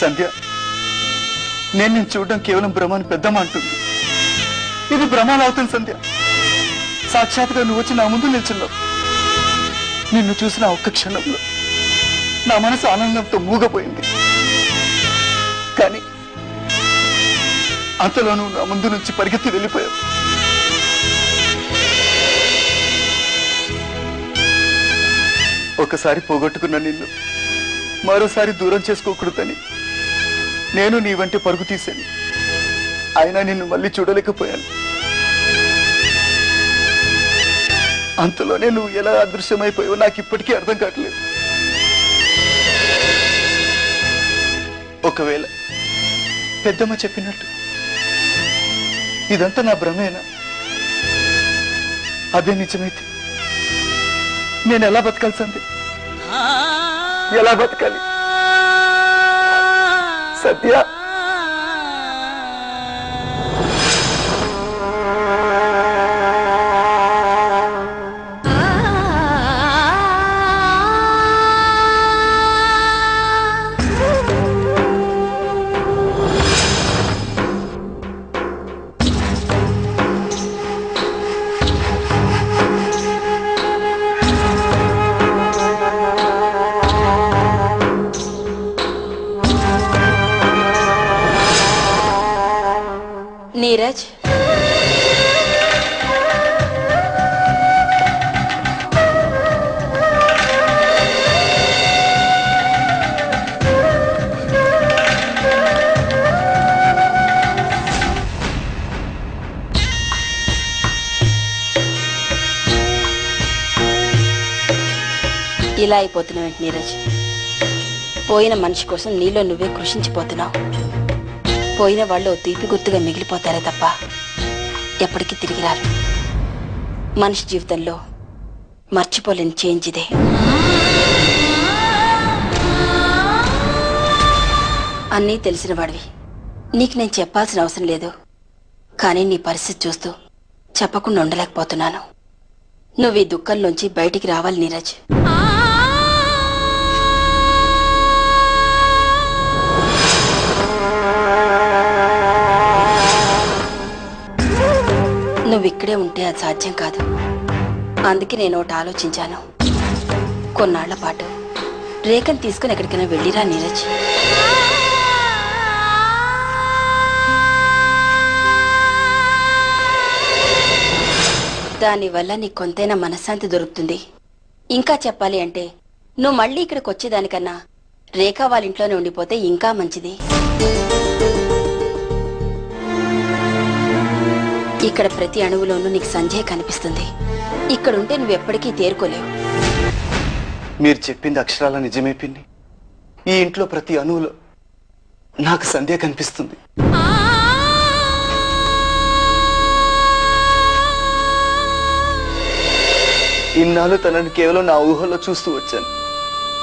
సంధ్య, నేను చూడడం కేవలం భ్రమని పెద్దమ్మ అంటుంది. ఇది భ్రమాలు అవుతుంది సంధ్య. సాక్షాత్గా నువ్వు వచ్చి నా ముందు నిల్చున్నావు. నిన్ను చూసిన ఒక్క క్షణంలో నా మనసు ఆనందంతో మూగపోయింది. కానీ అంతలో నువ్వు నా ముందు నుంచి పరిగెత్తి వెళ్ళిపోయావు. ఒకసారి పోగొట్టుకున్న నిన్ను మరోసారి దూరం చేసుకోకూడదని నేను నీ వంటి పరుగు తీశాను. అయినా నిన్ను మళ్ళీ చూడలేకపోయాను. అంతలోనే నువ్వు ఎలా అదృశ్యమైపోయావో నాకు ఇప్పటికీ అర్థం కావట్లేదు. ఒకవేళ పెద్దమ్మ చెప్పినట్టు ఇదంతా నా భ్రమేనా? అదే నిజమైతే నేను ఎలా బతకాలి సంధ్య? ఎలా బతకాలి సత్య? నీరజ్, ఇలా అయిపోతున్నావేంటి నీరజ్? పోయిన మనిషి కోసం నీలో నువ్వే కృషించిపోతున్నావు. పోయిన వాళ్ళు తీపి గుర్తుగా మిగిలిపోతారే తప్ప ఎప్పటికీ తిరిగి రారు. మనిషి జీవితంలో మర్చిపోలేని చేంజ్ ఇదే. అన్నీ తెలిసిన వాడివి, నీకు నేను చెప్పాల్సిన అవసరం లేదు. కానీ నీ పరిస్థితి చూస్తూ చెప్పకుండా ఉండలేకపోతున్నాను. నువ్వు ఈ దుఃఖంలోంచి బయటికి రావాలి నీరజ్. నువ్వు ఇక్కడే ఉంటే అది సాధ్యం కాదు. అందుకే నేను ఒకటి ఆలోచించాను. కొన్నాళ్ల పాటు రేఖను తీసుకుని ఎక్కడికైనా వెళ్ళిరా నీరజ్. దానివల్ల నీకు కొంతైనా మనశ్శాంతి దొరుకుతుంది. ఇంకా చెప్పాలి అంటే నువ్వు మళ్ళీ ఇక్కడికి వచ్చేదానికన్నా రేఖ వాళ్ళ ఇంట్లోనే ఉండిపోతే ఇంకా మంచిది. ఇక్కడ ప్రతి అణువులోనూ నీకు సంజయ్ కనిపిస్తుంది. ఇక్కడుంటే నువ్వెప్పటికీ తేరుకోలేవు. మీరు చెప్పింది అక్షరాల నిజమే పిన్ని. ఈ ఇంట్లో ప్రతి అణువులో నాకు సంధ్య కనిపిస్తుంది. ఇన్నాళ్ళు తనని కేవలం నా ఊహలో చూస్తూ వచ్చాను.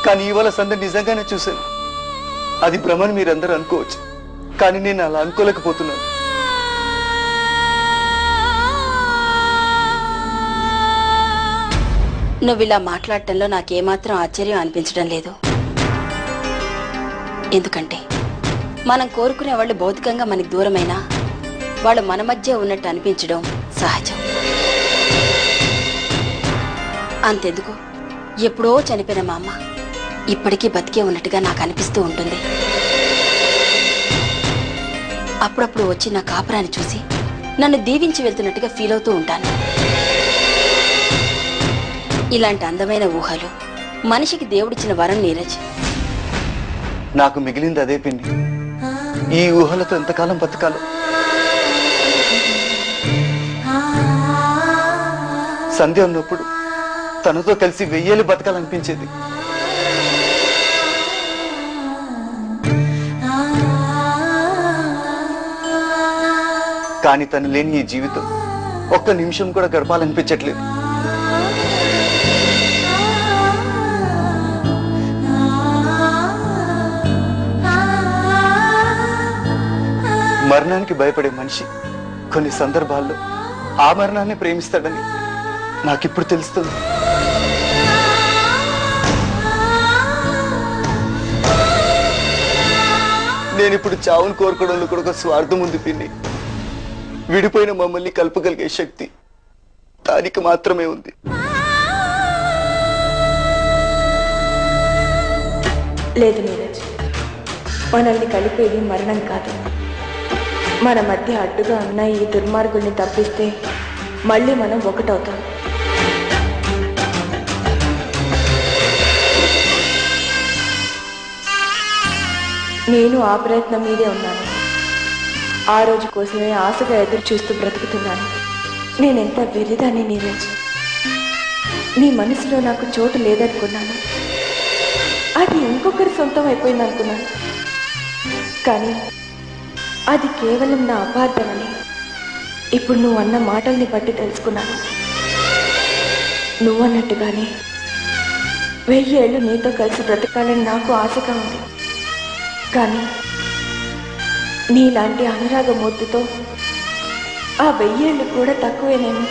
కానీ ఇవాళ సంధ్య నిజంగానే చూశాను. అది భ్రమని మీరందరూ అనుకోవచ్చు, కానీ నేను అలా అనుకోలేకపోతున్నాను. నువ్విలా మాట్లాడటంలో నాకేమాత్రం ఆశ్చర్యం అనిపించడం లేదు. ఎందుకంటే మనం కోరుకునే వాళ్ళు భౌతికంగా మనకి దూరమైనా వాళ్ళు మన మధ్య ఉన్నట్టు అనిపించడం సహజం. అంతెందుకు, ఎప్పుడో చనిపోయిన మా అమ్మ ఇప్పటికీ బతికే ఉన్నట్టుగా నాకు అనిపిస్తూ ఉంటుంది. అప్పుడప్పుడు వచ్చి నా కాపురాన్ని చూసి నన్ను దీవించి వెళ్తున్నట్టుగా ఫీల్ అవుతూ ఉంటాను. ఇలాంటి అందమైన ఊహలు మనిషికి దేవుడిచ్చిన వరం నీరజ్. నాకు మిగిలింది అదే పిన్ని. ఈ ఊహలతో ఎంతకాలం బతకాలో. సంధ్య ఉన్నప్పుడు తనతో కలిసి 1000 ఏళ్ళు బతకాలనిపించేది. కానీ తను లేని ఈ జీవితం ఒక్క నిమిషం కూడా గడపాలనిపించట్లేదు. మరణానికి భయపడే మనిషి కొన్ని సందర్భాల్లో ఆ మరణాన్ని ప్రేమిస్తాడని నాకిప్పుడు తెలుస్తుంది. నేను ఇప్పుడు చావును కోరుకోవడంలో కూడా ఒక స్వార్థం ఉంది పిన్ని. విడిపోయిన మమ్మల్ని కలపగలిగే శక్తి దానికి మాత్రమే ఉంది. లేదు నీరజ్, మనల్ని కలిపేది మరణం కాదు. మన మధ్య అడ్డుగా ఉన్న ఈ దుర్మార్గుల్ని తప్పిస్తే మళ్ళీ మనం ఒకటవుతాం. నేను ఆ ప్రయత్నం మీదే ఉన్నాను. ఆ రోజు కోసమే ఆశగా ఎదురు చూస్తూ బ్రతుకుతున్నాను. నేనెంత వెర్రిదాన్ని నీరజ్. నీ మనసులో నాకు చోటు లేదనుకున్నాను. అది ఇంకొకరి సొంతం అయిపోయింది అనుకున్నాను. కానీ అది కేవలం నా అపార్థమని ఇప్పుడు నువ్వు అన్న మాటల్ని బట్టి తెలుసుకున్నాను. నువ్వన్నట్టుగానే 1000 ఏళ్ళు నీతో కలిసి బ్రతకాలని నాకు ఆశగా ఉంది. కానీ నీలాంటి అనురాగమూర్తితో ఆ 1000 ఏళ్ళు కూడా తక్కువేనేమో.